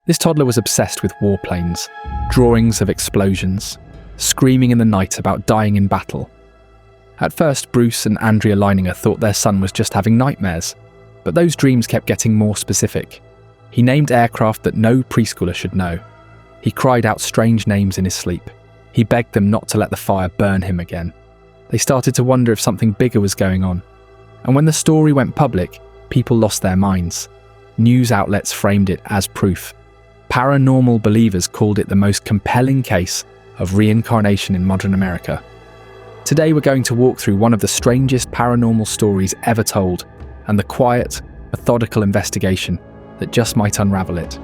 This toddler was obsessed with warplanes, drawings of explosions, screaming in the night about dying in battle. At first, Bruce and Andrea Leininger thought their son was just having nightmares, but those dreams kept getting more specific. He named aircraft that no preschooler should know. He cried out strange names in his sleep. He begged them not to let the fire burn him again. They started to wonder if something bigger was going on. And when the story went public, people lost their minds. News outlets framed it as proof. Paranormal believers called it the most compelling case of reincarnation in modern America. Today we're going to walk through one of the strangest paranormal stories ever told, and the quiet, methodical investigation that just might unravel it.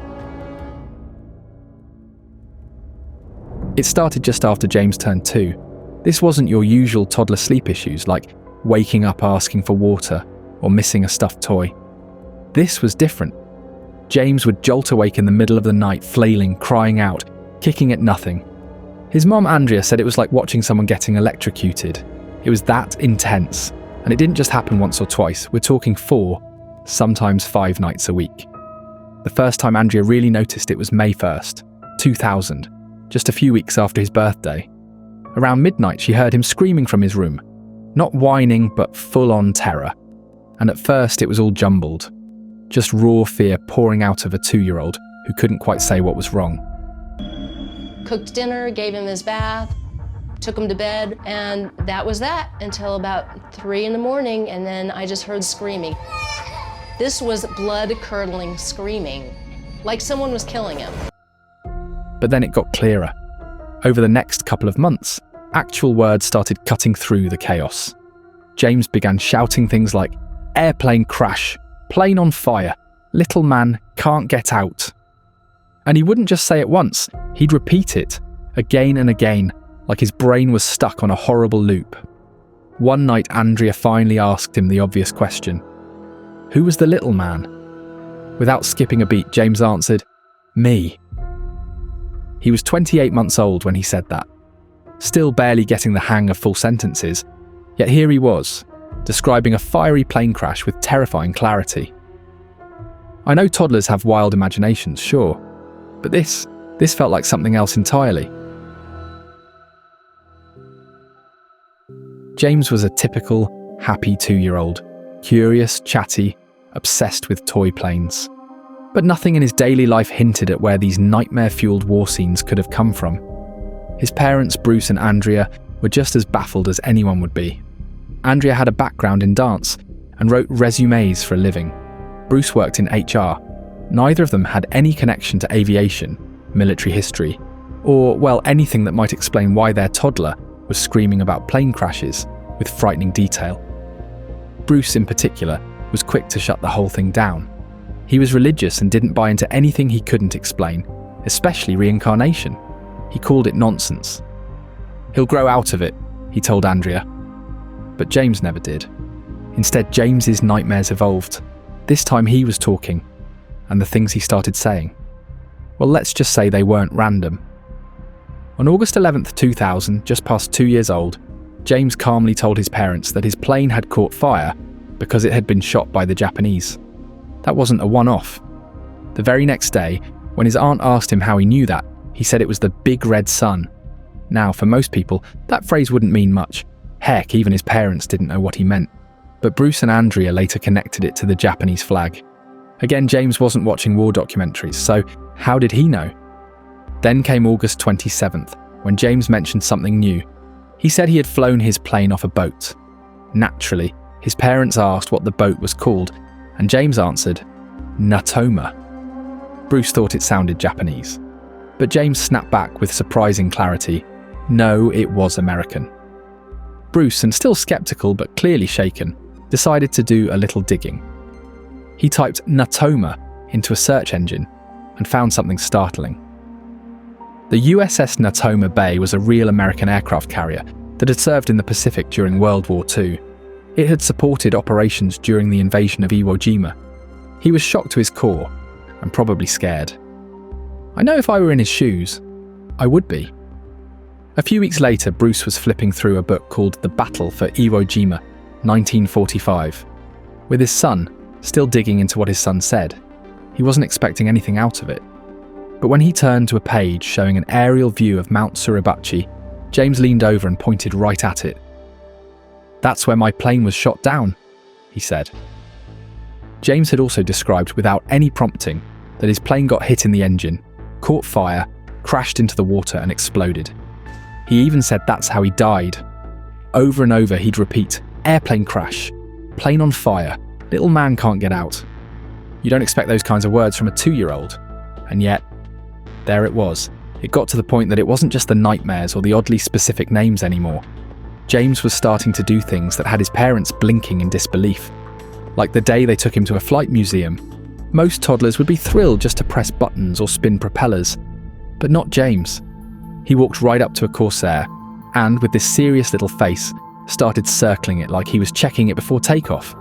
It started just after James turned 2. This wasn't your usual toddler sleep issues like waking up asking for water or missing a stuffed toy. This was different. James would jolt awake in the middle of the night, flailing, crying out, kicking at nothing. His mom Andrea said it was like watching someone getting electrocuted. It was that intense, and it didn't just happen once or twice. We're talking 4, sometimes 5 nights a week. The first time Andrea really noticed it was May 1st, 2000, just a few weeks after his birthday. Around midnight, she heard him screaming from his room. Not whining, but full-on terror. And at first, it was all jumbled. Just raw fear pouring out of a 2-year-old who couldn't quite say what was wrong. Cooked dinner, gave him his bath, took him to bed, and that was that until about 3 in the morning, and then I just heard screaming. This was blood-curdling screaming, like someone was killing him. But then it got clearer. Over the next couple of months, actual words started cutting through the chaos. James began shouting things like, "Airplane crash, plane on fire, little man can't get out." And he wouldn't just say it once, he'd repeat it, again and again, like his brain was stuck on a horrible loop. One night, Andrea finally asked him the obvious question. Who was the little man? Without skipping a beat, James answered, "Me." He was 28 months old when he said that, still barely getting the hang of full sentences, yet here he was, describing a fiery plane crash with terrifying clarity. I know toddlers have wild imaginations, sure, but this felt like something else entirely. James was a typical, happy 2-year-old, curious, chatty, obsessed with toy planes. But nothing in his daily life hinted at where these nightmare-fueled war scenes could have come from. His parents, Bruce and Andrea, were just as baffled as anyone would be. Andrea had a background in dance and wrote resumes for a living. Bruce worked in HR. Neither of them had any connection to aviation, military history, or, well, anything that might explain why their toddler was screaming about plane crashes with frightening detail. Bruce, in particular, was quick to shut the whole thing down. He was religious and didn't buy into anything he couldn't explain, especially reincarnation. He called it nonsense. He'll grow out of it, he told Andrea. But James never did. Instead, James's nightmares evolved. This time he was talking, and the things he started saying, well, let's just say they weren't random. On August 11th, 2000, just past 2 years old, James calmly told his parents that his plane had caught fire because it had been shot by the Japanese. That wasn't a one-off. The very next day, when his aunt asked him how he knew that, he said it was the big red sun. Now, for most people, that phrase wouldn't mean much. Heck, even his parents didn't know what he meant. But Bruce and Andrea later connected it to the Japanese flag. Again, James wasn't watching war documentaries, so how did he know? Then came August 27th, when James mentioned something new. He said he had flown his plane off a boat. Naturally, his parents asked what the boat was called, and James answered, Natoma. Bruce thought it sounded Japanese, but James snapped back with surprising clarity. No, it was American. Bruce, and still skeptical but clearly shaken, decided to do a little digging. He typed Natoma into a search engine and found something startling. The USS Natoma Bay was a real American aircraft carrier that had served in the Pacific during World War II. It had supported operations during the invasion of Iwo Jima. He was shocked to his core, and probably scared. I know if I were in his shoes, I would be. A few weeks later, Bruce was flipping through a book called The Battle for Iwo Jima, 1945. With his son, still digging into what his son said, he wasn't expecting anything out of it. But when he turned to a page showing an aerial view of Mount Suribachi, James leaned over and pointed right at it. "That's where my plane was shot down," he said. James had also described without any prompting that his plane got hit in the engine, caught fire, crashed into the water and exploded. He even said that's how he died. Over and over he'd repeat, "Airplane crash, plane on fire, little man can't get out." You don't expect those kinds of words from a 2-year-old. And yet, there it was. It got to the point that it wasn't just the nightmares or the oddly specific names anymore. James was starting to do things that had his parents blinking in disbelief. Like the day they took him to a flight museum. Most toddlers would be thrilled just to press buttons or spin propellers. But not James. He walked right up to a Corsair and, with this serious little face, started circling it like he was checking it before takeoff.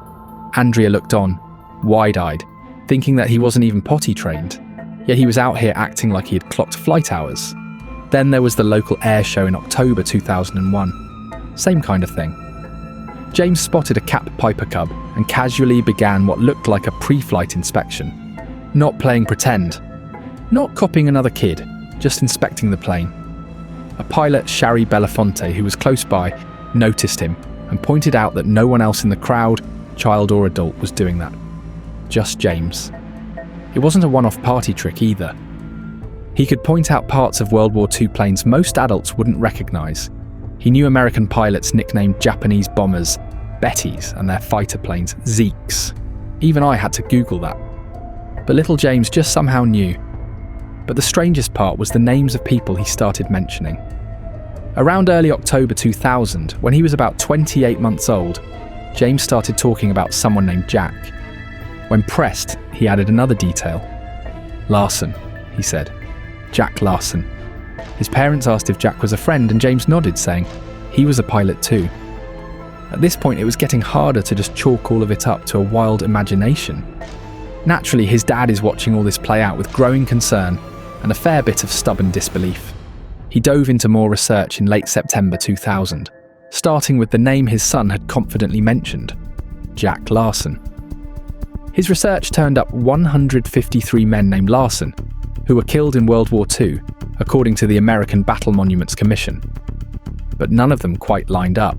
Andrea looked on, wide-eyed, thinking that he wasn't even potty trained. Yet he was out here acting like he had clocked flight hours. Then there was the local air show in October 2001. Same kind of thing. James spotted a Cap Piper Cub and casually began what looked like a pre-flight inspection. Not playing pretend. Not copying another kid, just inspecting the plane. A pilot, Shari Belafonte, who was close by, noticed him and pointed out that no one else in the crowd, child or adult, was doing that. Just James. It wasn't a one-off party trick either. He could point out parts of World War II planes most adults wouldn't recognise. He knew American pilots nicknamed Japanese bombers Bettys and their fighter planes Zeeks. Even I had to Google that. But little James just somehow knew. But the strangest part was the names of people he started mentioning. Around early October 2000, when he was about 28 months old, James started talking about someone named Jack. When pressed, he added another detail. "Larson," he said. "Jack Larson." His parents asked if Jack was a friend, and James nodded, saying he was a pilot too. At this point, it was getting harder to just chalk all of it up to a wild imagination. Naturally, his dad is watching all this play out with growing concern and a fair bit of stubborn disbelief. He dove into more research in late September 2000, starting with the name his son had confidently mentioned, Jack Larson. His research turned up 153 men named Larson, who were killed in World War II, according to the American Battle Monuments Commission. But none of them quite lined up.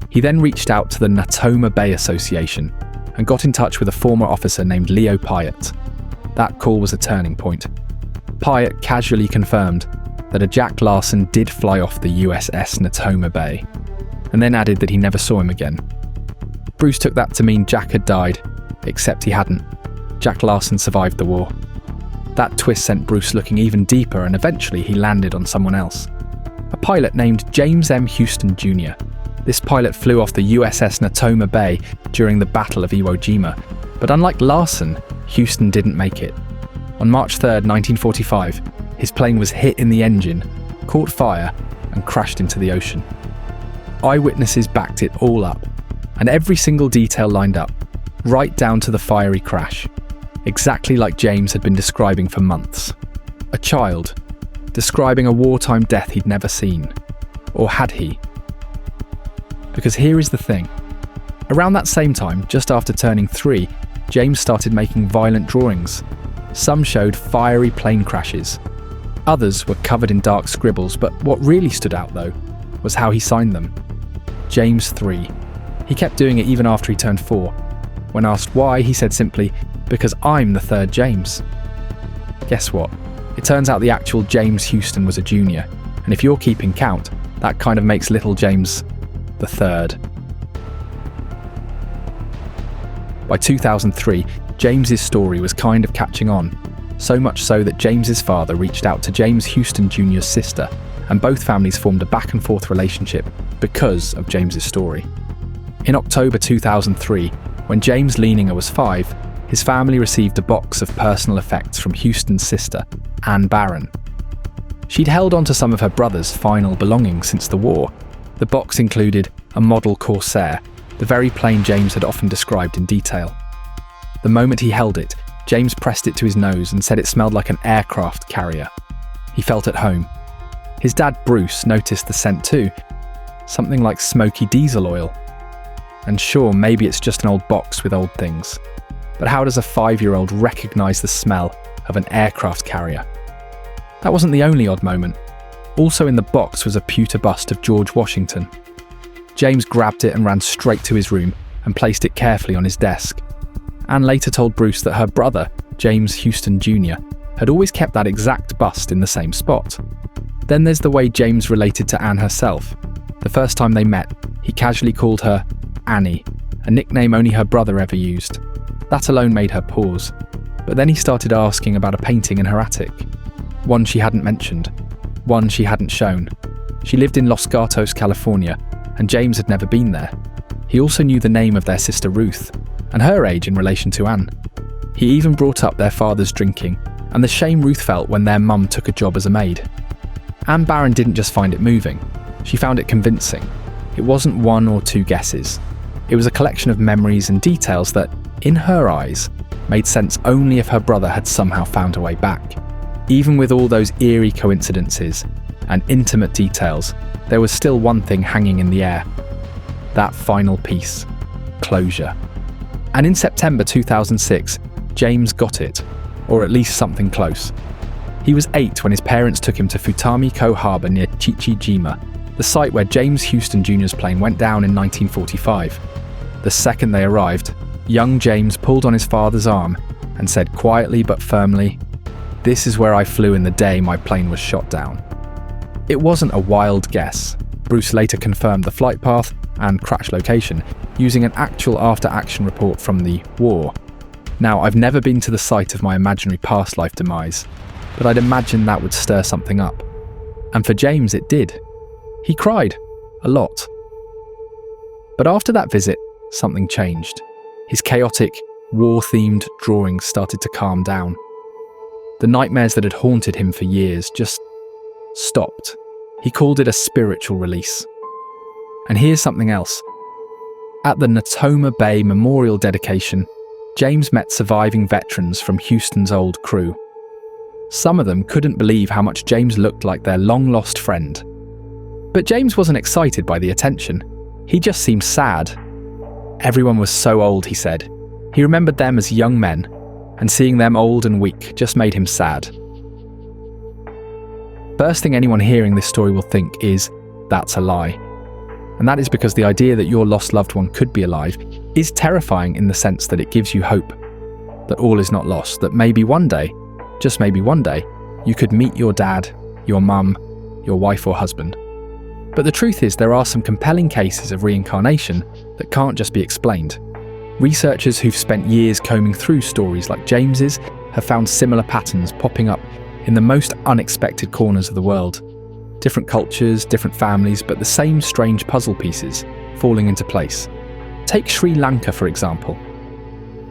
He then reached out to the Natoma Bay Association and got in touch with a former officer named Leo Pyatt. That call was a turning point. Pyatt casually confirmed that a Jack Larson did fly off the USS Natoma Bay, and then added that he never saw him again. Bruce took that to mean Jack had died, except he hadn't. Jack Larson survived the war. That twist sent Bruce looking even deeper, and eventually he landed on someone else. A pilot named James M. Houston Jr. This pilot flew off the USS Natoma Bay during the Battle of Iwo Jima, but unlike Larson, Houston didn't make it. On March 3rd, 1945, his plane was hit in the engine, caught fire, and crashed into the ocean. Eyewitnesses backed it all up, and every single detail lined up, right down to the fiery crash, exactly like James had been describing for months. A child, describing a wartime death he'd never seen. Or had he? Because here is the thing. Around that same time, just after turning 3, James started making violent drawings. Some showed fiery plane crashes. Others were covered in dark scribbles, but what really stood out, though, was how he signed them. James 3. He kept doing it even after he turned 4. When asked why, he said simply, "Because I'm the third James." Guess what? It turns out the actual James Houston was a junior, and if you're keeping count, that kind of makes little James the third. By 2003, James's story was kind of catching on, so much so that James's father reached out to James Houston Jr.'s sister, and both families formed a back-and-forth relationship because of James's story. In October 2003, when James Leininger was 5, his family received a box of personal effects from Houston's sister, Anne Barron. She'd held on to some of her brother's final belongings since the war. The box included a model Corsair, the very plane James had often described in detail. The moment he held it, James pressed it to his nose and said it smelled like an aircraft carrier. He felt at home. His dad, Bruce, noticed the scent too. Something like smoky diesel oil. And sure, maybe it's just an old box with old things. But how does a 5-year-old recognise the smell of an aircraft carrier? That wasn't the only odd moment. Also in the box was a pewter bust of George Washington. James grabbed it and ran straight to his room and placed it carefully on his desk. Anne later told Bruce that her brother, James Houston Jr., had always kept that exact bust in the same spot. Then there's the way James related to Anne herself. The first time they met, he casually called her Annie, a nickname only her brother ever used. That alone made her pause. But then he started asking about a painting in her attic. One she hadn't mentioned. One she hadn't shown. She lived in Los Gatos, California, and James had never been there. He also knew the name of their sister Ruth, and her age in relation to Anne. He even brought up their father's drinking, and the shame Ruth felt when their mum took a job as a maid. Anne Barron didn't just find it moving, she found it convincing. It wasn't one or two guesses. It was a collection of memories and details that, in her eyes, made sense only if her brother had somehow found a way back. Even with all those eerie coincidences and intimate details, there was still one thing hanging in the air. That final piece. Closure. And in September 2006, James got it, or at least something close. He was 8 when his parents took him to Futami Ko Harbor near Chichijima, the site where James Houston Jr.'s plane went down in 1945. The second they arrived, young James pulled on his father's arm and said quietly but firmly, "This is where I flew in the day my plane was shot down." It wasn't a wild guess. Bruce later confirmed the flight path and crash location using an actual after-action report from the war. Now, I've never been to the site of my imaginary past life demise, but I'd imagine that would stir something up. And for James, it did. He cried. A lot. But after that visit, something changed. His chaotic, war-themed drawings started to calm down. The nightmares that had haunted him for years just stopped. He called it a spiritual release. And here's something else. At the Natoma Bay Memorial dedication, James met surviving veterans from Houston's old crew. Some of them couldn't believe how much James looked like their long-lost friend. But James wasn't excited by the attention. He just seemed sad. Everyone was so old, he said. He remembered them as young men, and seeing them old and weak just made him sad. First thing anyone hearing this story will think is, that's a lie. And that is because the idea that your lost loved one could be alive is terrifying in the sense that it gives you hope. That all is not lost, that maybe one day, just maybe one day, you could meet your dad, your mum, your wife or husband. But the truth is there are some compelling cases of reincarnation that can't just be explained. Researchers who've spent years combing through stories like James's have found similar patterns popping up in the most unexpected corners of the world. Different cultures, different families, but the same strange puzzle pieces falling into place. Take Sri Lanka, for example.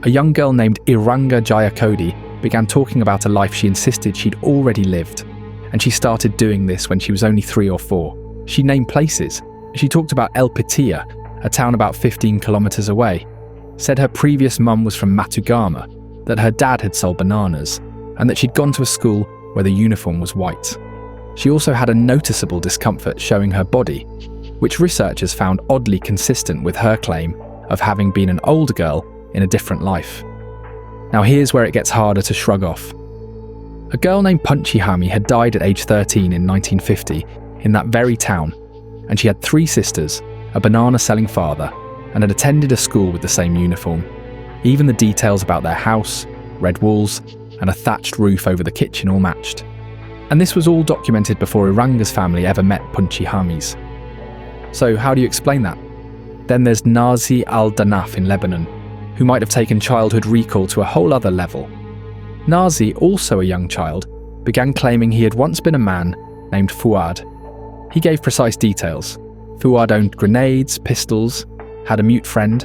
A young girl named Iranga Jayakodi began talking about a life she insisted she'd already lived, and she started doing this when she was only 3 or 4. She named places. She talked about El Pitia, a town about 15 kilometers away, said her previous mum was from Matugama, that her dad had sold bananas, and that she'd gone to a school where the uniform was white. She also had a noticeable discomfort showing her body, which researchers found oddly consistent with her claim of having been an older girl in a different life. Now here's where it gets harder to shrug off. A girl named Punchihami had died at age 13 in 1950 in that very town, and she had 3 sisters, a banana-selling father, and had attended a school with the same uniform. Even the details about their house, red walls, and a thatched roof over the kitchen all matched. And this was all documented before Iranga's family ever met Punchihami's. So how do you explain that? Then there's Nazi al-Danaf in Lebanon, who might have taken childhood recall to a whole other level. Nazi, also a young child, began claiming he had once been a man named Fuad. He gave precise details. Fuad owned grenades, pistols, had a mute friend,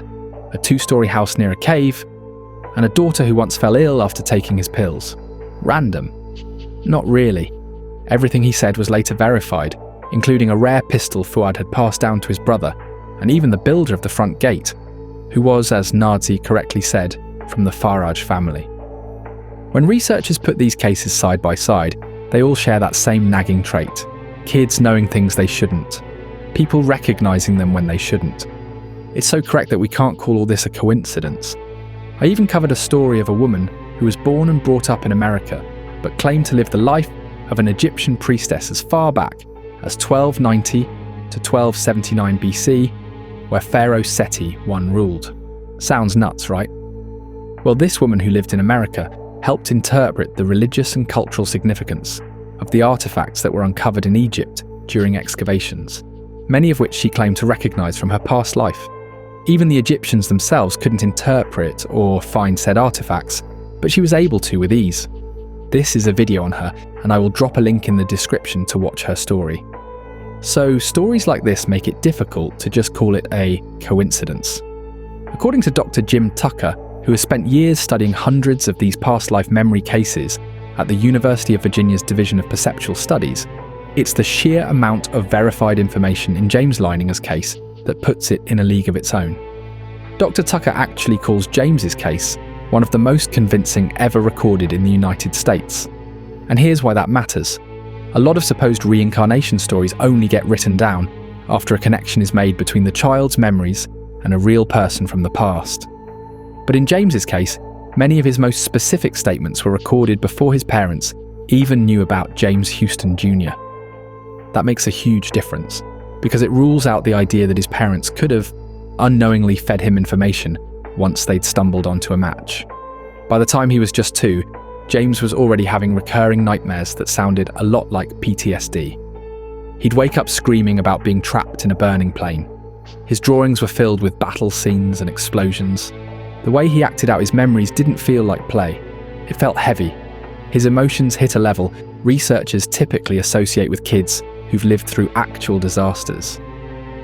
a 2-story house near a cave, and a daughter who once fell ill after taking his pills. Random. Not really. Everything he said was later verified, including a rare pistol Fuad had passed down to his brother, and even the builder of the front gate, who was, as Nazi correctly said, from the Faraj family. When researchers put these cases side by side, they all share that same nagging trait. Kids knowing things they shouldn't. People recognizing them when they shouldn't. It's so correct that we can't call all this a coincidence. I even covered a story of a woman who was born and brought up in America, but claimed to live the life of an Egyptian priestess as far back as 1290 to 1279 BC, where Pharaoh Seti I ruled. Sounds nuts, right? Well, this woman who lived in America helped interpret the religious and cultural significance of the artifacts that were uncovered in Egypt during excavations, many of which she claimed to recognize from her past life. Even the Egyptians themselves couldn't interpret or find said artifacts, but she was able to with ease. This is a video on her, and I will drop a link in the description to watch her story. So, stories like this make it difficult to just call it a coincidence. According to Dr. Jim Tucker, who has spent years studying hundreds of these past life memory cases at the University of Virginia's Division of Perceptual Studies, it's the sheer amount of verified information in James Leininger's case that puts it in a league of its own. Dr. Tucker actually calls James's case one of the most convincing ever recorded in the United States. And here's why that matters. A lot of supposed reincarnation stories only get written down after a connection is made between the child's memories and a real person from the past. But in James's case, many of his most specific statements were recorded before his parents even knew about James Houston Jr. That makes a huge difference, because it rules out the idea that his parents could have unknowingly fed him information once they'd stumbled onto a match. By the time he was just 2, James was already having recurring nightmares that sounded a lot like PTSD. He'd wake up screaming about being trapped in a burning plane. His drawings were filled with battle scenes and explosions. The way he acted out his memories didn't feel like play. It felt heavy. His emotions hit a level researchers typically associate with kids who've lived through actual disasters.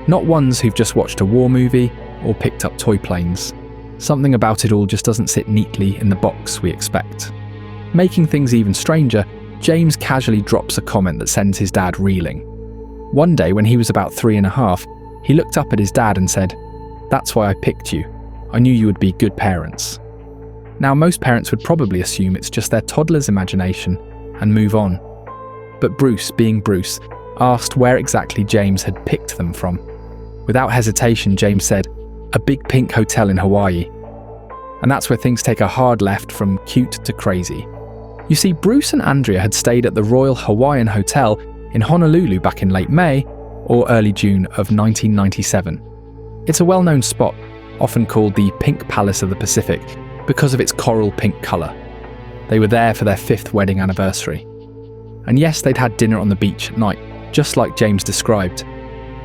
Not ones who've just watched a war movie or picked up toy planes. Something about it all just doesn't sit neatly in the box we expect. Making things even stranger, James casually drops a comment that sends his dad reeling. One day when he was about 3.5, he looked up at his dad and said, "That's why I picked you. I knew you would be good parents." Now, most parents would probably assume it's just their toddler's imagination and move on. But Bruce, being Bruce, asked where exactly James had picked them from. Without hesitation, James said, "A big pink hotel in Hawaii." And that's where things take a hard left from cute to crazy. You see, Bruce and Andrea had stayed at the Royal Hawaiian Hotel in Honolulu back in late May or early June of 1997. It's a well-known spot, often called the Pink Palace of the Pacific because of its coral pink colour. They were there for their 5th wedding anniversary. And yes, they'd had dinner on the beach at night, just like James described.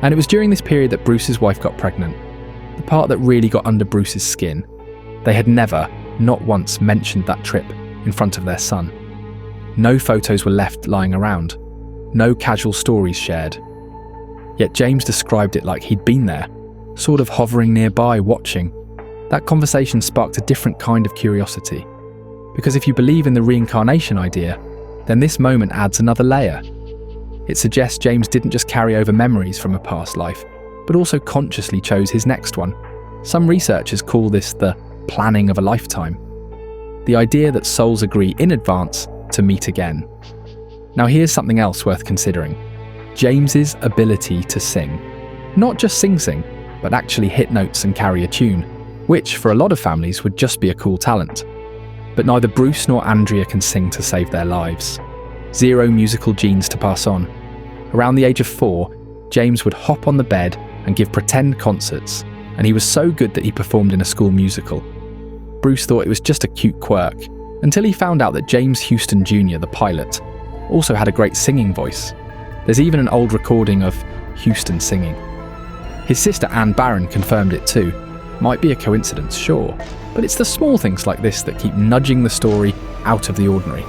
And it was during this period that Bruce's wife got pregnant. The part that really got under Bruce's skin. They had never, not once, mentioned that trip in front of their son. No photos were left lying around. No casual stories shared. Yet James described it like he'd been there, sort of hovering nearby, watching. That conversation sparked a different kind of curiosity. Because if you believe in the reincarnation idea, then this moment adds another layer. It suggests James didn't just carry over memories from a past life, but also consciously chose his next one. Some researchers call this the planning of a lifetime. The idea that souls agree in advance to meet again. Now here's something else worth considering. James's ability to sing. Not just sing, but actually hit notes and carry a tune, which for a lot of families would just be a cool talent. But neither Bruce nor Andrea can sing to save their lives. 0 musical genes to pass on. Around the age of 4, James would hop on the bed and give pretend concerts, and he was so good that he performed in a school musical. Bruce thought it was just a cute quirk, until he found out that James Houston Jr., the pilot, also had a great singing voice. There's even an old recording of Houston singing. His sister Anne Barron confirmed it too. Might be a coincidence, sure, but it's the small things like this that keep nudging the story out of the ordinary,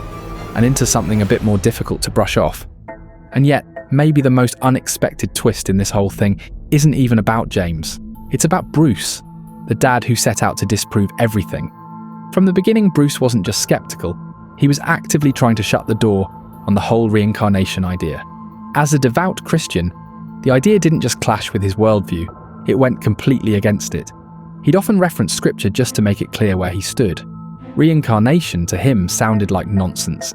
and into something a bit more difficult to brush off. And yet, maybe the most unexpected twist in this whole thing isn't even about James. It's about Bruce, the dad who set out to disprove everything. From the beginning, Bruce wasn't just skeptical, he was actively trying to shut the door on the whole reincarnation idea. As a devout Christian, the idea didn't just clash with his worldview, it went completely against it. He'd often reference scripture just to make it clear where he stood. Reincarnation to him sounded like nonsense.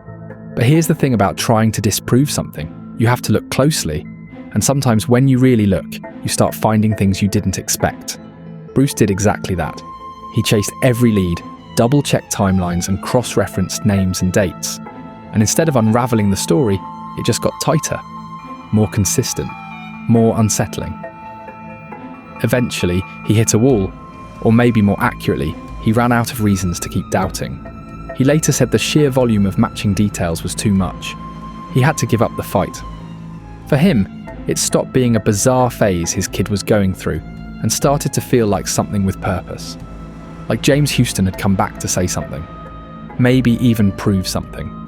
But here's the thing about trying to disprove something. You have to look closely, and sometimes when you really look, you start finding things you didn't expect. Bruce did exactly that. He chased every lead, double-checked timelines and cross-referenced names and dates. And instead of unraveling the story, it just got tighter, more consistent, more unsettling. Eventually, he hit a wall, or maybe more accurately, he ran out of reasons to keep doubting. He later said the sheer volume of matching details was too much. He had to give up the fight. For him, it stopped being a bizarre phase his kid was going through and started to feel like something with purpose. Like James Houston had come back to say something, maybe even prove something.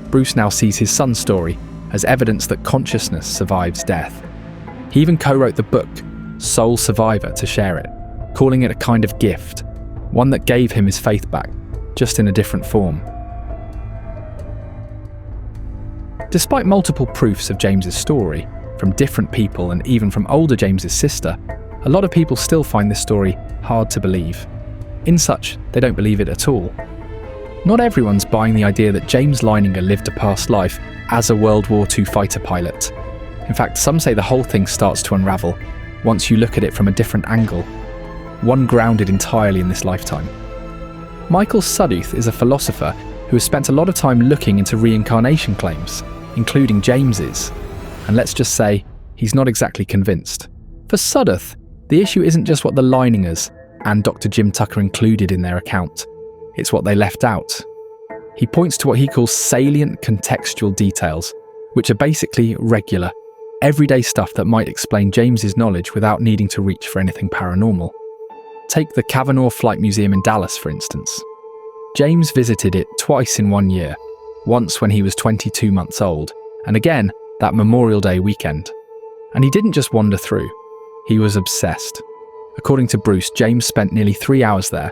Bruce now sees his son's story as evidence that consciousness survives death. He even co-wrote the book, Soul Survivor, to share it, calling it a kind of gift, one that gave him his faith back, just in a different form. Despite multiple proofs of James's story, from different people and even from older James's sister, a lot of people still find this story hard to believe. In such, they don't believe it at all. Not everyone's buying the idea that James Leininger lived a past life as a World War II fighter pilot. In fact, some say the whole thing starts to unravel once you look at it from a different angle, one grounded entirely in this lifetime. Michael Sudduth is a philosopher who has spent a lot of time looking into reincarnation claims, including James's, and let's just say he's not exactly convinced. For Sudduth, the issue isn't just what the Leiningers and Dr. Jim Tucker included in their account, it's what they left out. He points to what he calls salient contextual details, which are basically regular, everyday stuff that might explain James's knowledge without needing to reach for anything paranormal. Take the Cavanaugh Flight Museum in Dallas, for instance. James visited it twice in 1 year, once when he was 22 months old, and again that Memorial Day weekend. And he didn't just wander through, he was obsessed. According to Bruce, James spent nearly 3 hours there,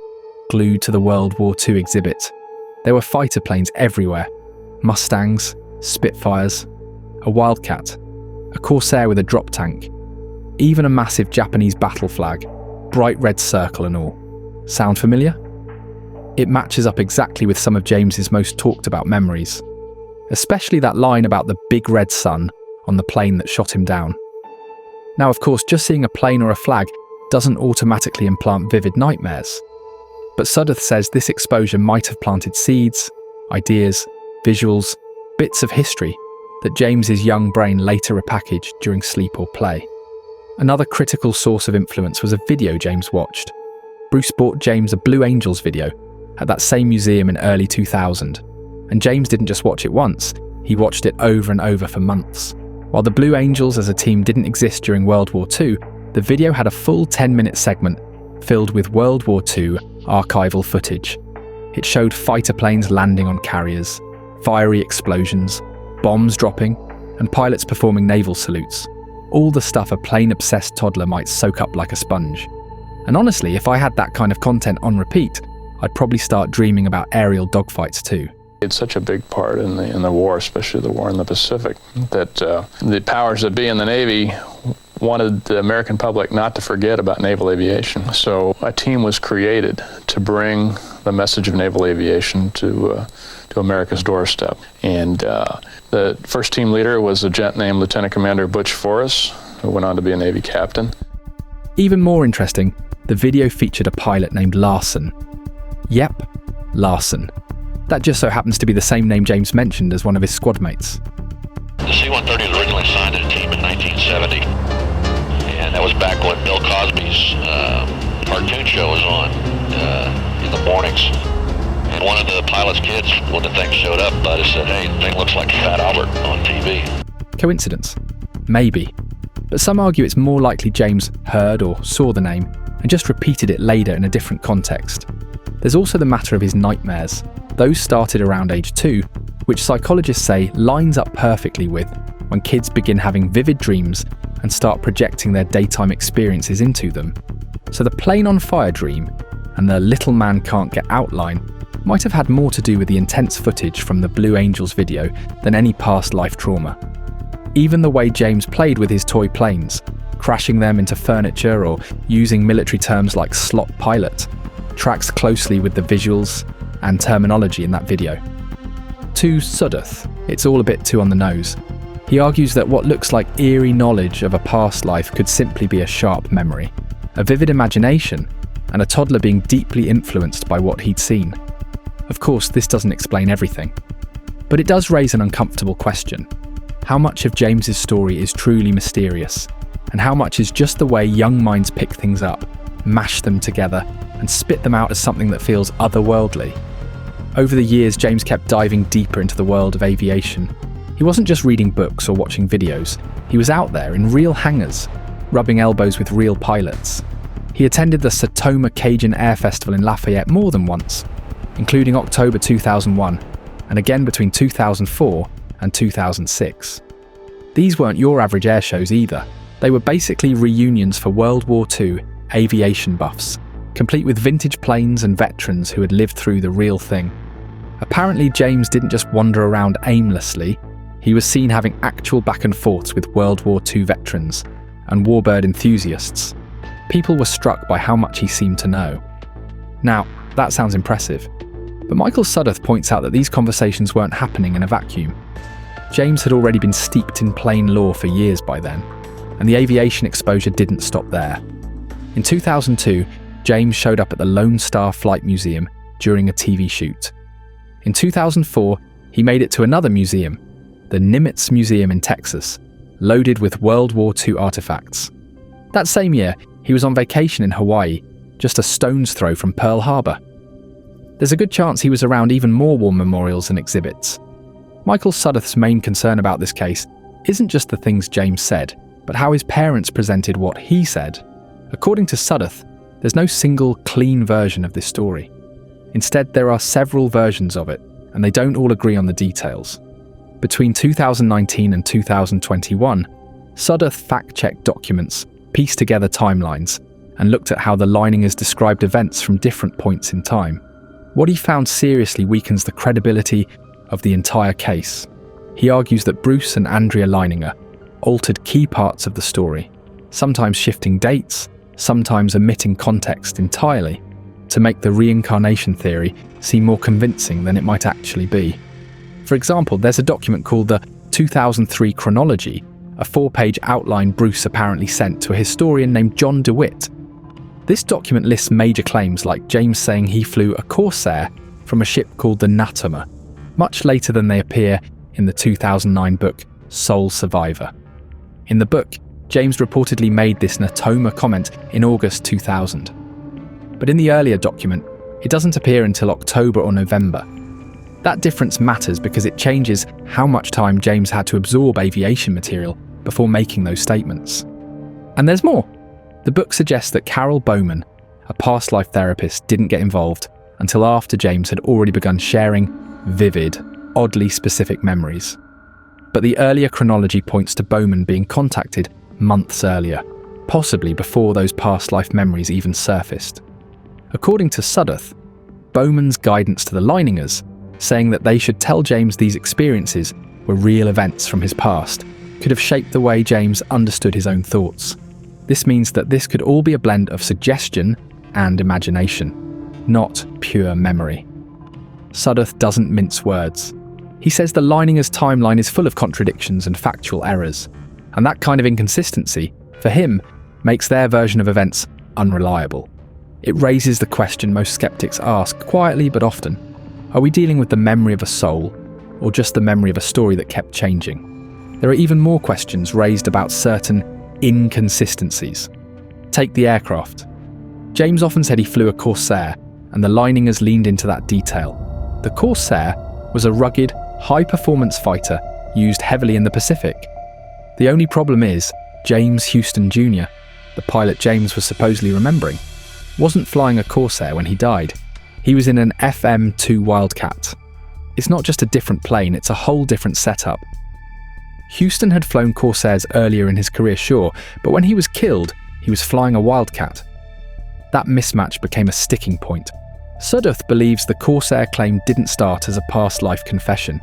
glued to the World War II exhibit. There were fighter planes everywhere, Mustangs, Spitfires, a Wildcat, a Corsair with a drop tank, even a massive Japanese battle flag, bright red circle and all. Sound familiar? It matches up exactly with some of James's most talked about memories, especially that line about the big red sun on the plane that shot him down. Now, of course, just seeing a plane or a flag doesn't automatically implant vivid nightmares, but Sudduth says this exposure might have planted seeds, ideas, visuals, bits of history that James's young brain later repackaged during sleep or play. Another critical source of influence was a video James watched. Bruce bought James a Blue Angels video at that same museum in early 2000, and James didn't just watch it once, he watched it over and over for months. While the Blue Angels as a team didn't exist during World War II, the video had a full 10-minute segment filled with World War II archival footage. It showed fighter planes landing on carriers, fiery explosions, bombs dropping, and pilots performing naval salutes. All the stuff a plane-obsessed toddler might soak up like a sponge. And honestly, if I had that kind of content on repeat, I'd probably start dreaming about aerial dogfights too. It's such a big part in the war, especially the war in the Pacific, that the powers that be in the Navy wanted the American public not to forget about naval aviation. So a team was created to bring the message of naval aviation to America's doorstep. And the first team leader was a gent named Lieutenant Commander Butch Forrest, who went on to be a Navy captain. Even more interesting, the video featured a pilot named Larson. Yep, Larson. That just so happens to be the same name James mentioned as one of his squad mates. The C-130 was originally signed to the team in 1970, and that was back when Bill Cosby's cartoon show was on in the mornings. And one of the pilot's kids, when the thing showed up, just said, "Hey, the thing looks like Fat Albert on TV." Coincidence? Maybe. But some argue it's more likely James heard or saw the name and just repeated it later in a different context. There's also the matter of his nightmares. Those started around age 2, which psychologists say lines up perfectly with when kids begin having vivid dreams and start projecting their daytime experiences into them. So the plane on fire dream and the little man can't get out line might have had more to do with the intense footage from the Blue Angels video than any past life trauma. Even the way James played with his toy planes, crashing them into furniture or using military terms like slot pilot, tracks closely with the visuals and terminology in that video. To Sudduth, it's all a bit too on the nose. He argues that what looks like eerie knowledge of a past life could simply be a sharp memory, a vivid imagination, and a toddler being deeply influenced by what he'd seen. Of course, this doesn't explain everything. But it does raise an uncomfortable question. How much of James's story is truly mysterious? And how much is just the way young minds pick things up, mash them together, and spit them out as something that feels otherworldly? Over the years, James kept diving deeper into the world of aviation. He wasn't just reading books or watching videos. He was out there in real hangars, rubbing elbows with real pilots. He attended the Satoma Cajun Air Festival in Lafayette more than once, including October 2001, and again between 2004 and 2006. These weren't your average air shows either. They were basically reunions for World War II aviation buffs, complete with vintage planes and veterans who had lived through the real thing. Apparently, James didn't just wander around aimlessly. He was seen having actual back and forths with World War II veterans and warbird enthusiasts. People were struck by how much he seemed to know. Now, that sounds impressive, but Michael Sudduth points out that these conversations weren't happening in a vacuum. James had already been steeped in plain lore for years by then, and the aviation exposure didn't stop there. In 2002, James showed up at the Lone Star Flight Museum during a TV shoot. In 2004, he made it to another museum, the Nimitz Museum in Texas, loaded with World War II artifacts. That same year, he was on vacation in Hawaii, just a stone's throw from Pearl Harbor. There's a good chance he was around even more war memorials and exhibits. Michael Sudduth's main concern about this case isn't just the things James said, but how his parents presented what he said. According to Sudduth, there's no single clean version of this story. Instead, there are several versions of it, and they don't all agree on the details. Between 2019 and 2021, Sudduth fact-checked documents, pieced together timelines, and looked at how the Leiningers described events from different points in time. What he found seriously weakens the credibility of the entire case. He argues that Bruce and Andrea Leininger altered key parts of the story, sometimes shifting dates, sometimes omitting context entirely, to make the reincarnation theory seem more convincing than it might actually be. For example, there's a document called the 2003 Chronology, a 4-page outline Bruce apparently sent to a historian named John DeWitt. This document lists major claims like James saying he flew a Corsair from a ship called the Natoma, much later than they appear in the 2009 book Sole Survivor. In the book, James reportedly made this Natoma comment in August 2000. But in the earlier document, it doesn't appear until October or November. That difference matters because it changes how much time James had to absorb aviation material before making those statements. And there's more. The book suggests that Carol Bowman, a past life therapist, didn't get involved until after James had already begun sharing vivid, oddly specific memories. But the earlier chronology points to Bowman being contacted months earlier, possibly before those past life memories even surfaced. According to Sudduth, Bowman's guidance to the Leiningers, saying that they should tell James these experiences were real events from his past, could have shaped the way James understood his own thoughts. This means that this could all be a blend of suggestion and imagination, not pure memory. Sudduth doesn't mince words. He says the Leiningers' timeline is full of contradictions and factual errors, and that kind of inconsistency, for him, makes their version of events unreliable. It raises the question most skeptics ask, quietly but often: are we dealing with the memory of a soul, or just the memory of a story that kept changing? There are even more questions raised about certain inconsistencies. Take the aircraft. James often said he flew a Corsair, and the Leiningers leaned into that detail. The Corsair was a rugged, high-performance fighter used heavily in the Pacific. The only problem is, James Houston Jr., the pilot James was supposedly remembering, wasn't flying a Corsair when he died. He was in an FM-2 Wildcat. It's not just a different plane, it's a whole different setup. Houston had flown Corsairs earlier in his career, sure, but when he was killed, he was flying a Wildcat. That mismatch became a sticking point. Sudduth believes the Corsair claim didn't start as a past life confession.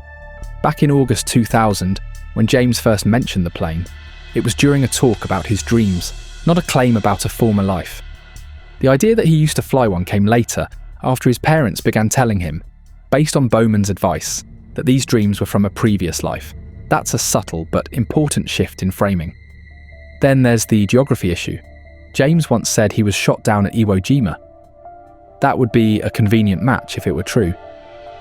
Back in August 2000, when James first mentioned the plane, it was during a talk about his dreams, not a claim about a former life. The idea that he used to fly one came later, after his parents began telling him, based on Bowman's advice, that these dreams were from a previous life. That's a subtle but important shift in framing. Then there's the geography issue. James once said he was shot down at Iwo Jima. That would be a convenient match if it were true.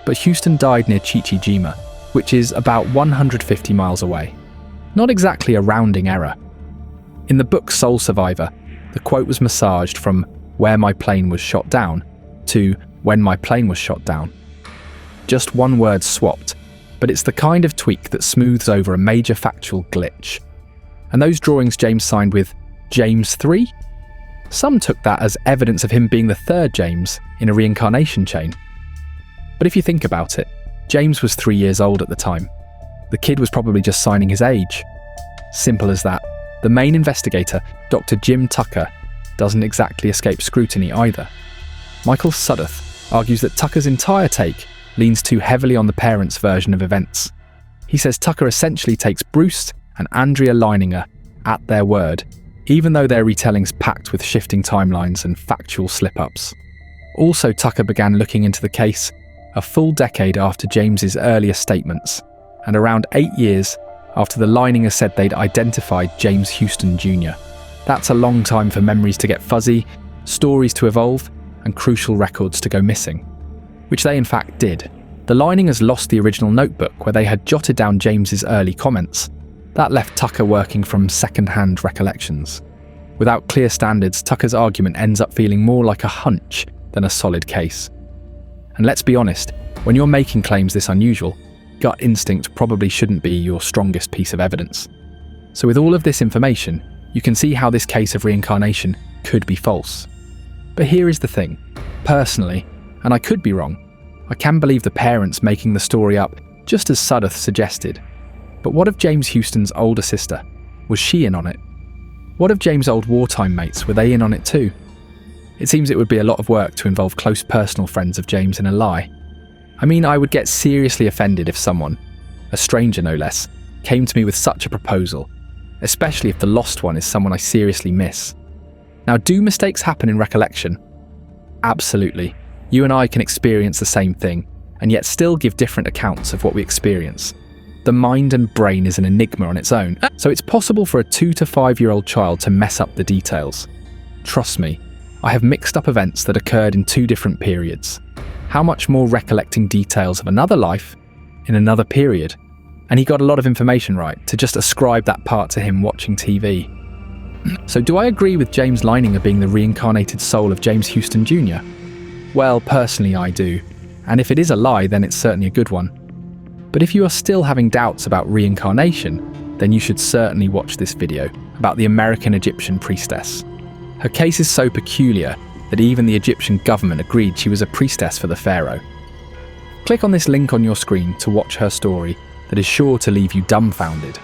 But Houston died near Chichijima, which is about 150 miles away. Not exactly a rounding error. In the book Soul Survivor, the quote was massaged from "where my plane was shot down" to "when my plane was shot down." Just one word swapped, but it's the kind of tweak that smooths over a major factual glitch. And those drawings James signed with James 3? Some took that as evidence of him being the third James in a reincarnation chain. But if you think about it, James was 3 years old at the time. The kid was probably just signing his age. Simple as that. The main investigator, Dr. Jim Tucker, doesn't exactly escape scrutiny either. Michael Sudduth argues that Tucker's entire take leans too heavily on the parents' version of events. He says Tucker essentially takes Bruce and Andrea Leininger at their word, even though their retelling's packed with shifting timelines and factual slip-ups. Also, Tucker began looking into the case a full decade after James's earlier statements, and around 8 years after the Leininger said they'd identified James Houston Jr. That's a long time for memories to get fuzzy, stories to evolve, and crucial records to go missing. Which they in fact did. The Leiningers lost the original notebook where they had jotted down James's early comments. That left Tucker working from second-hand recollections. Without clear standards, Tucker's argument ends up feeling more like a hunch than a solid case. And let's be honest, when you're making claims this unusual, gut instinct probably shouldn't be your strongest piece of evidence. So with all of this information, you can see how this case of reincarnation could be false. But here is the thing. Personally, and I could be wrong, I can believe the parents making the story up just as Sudduth suggested. But what of James Houston's older sister? Was she in on it? What of James' old wartime mates? Were they in on it too? It seems it would be a lot of work to involve close personal friends of James in a lie. I mean, I would get seriously offended if someone, a stranger no less, came to me with such a proposal, especially if the lost one is someone I seriously miss. Now, do mistakes happen in recollection? Absolutely. You and I can experience the same thing, and yet still give different accounts of what we experience. The mind and brain is an enigma on its own, so it's possible for a 2 to 5 year old child to mess up the details. Trust me, I have mixed up events that occurred in 2 different periods. How much more recollecting details of another life in another period? And he got a lot of information right to just ascribe that part to him watching TV. So do I agree with James Leininger being the reincarnated soul of James Houston Jr.? Well, personally I do. And if it is a lie, then it's certainly a good one. But if you are still having doubts about reincarnation, then you should certainly watch this video about the American Egyptian priestess. Her case is so peculiar that even the Egyptian government agreed she was a priestess for the pharaoh. Click on this link on your screen to watch her story that is sure to leave you dumbfounded.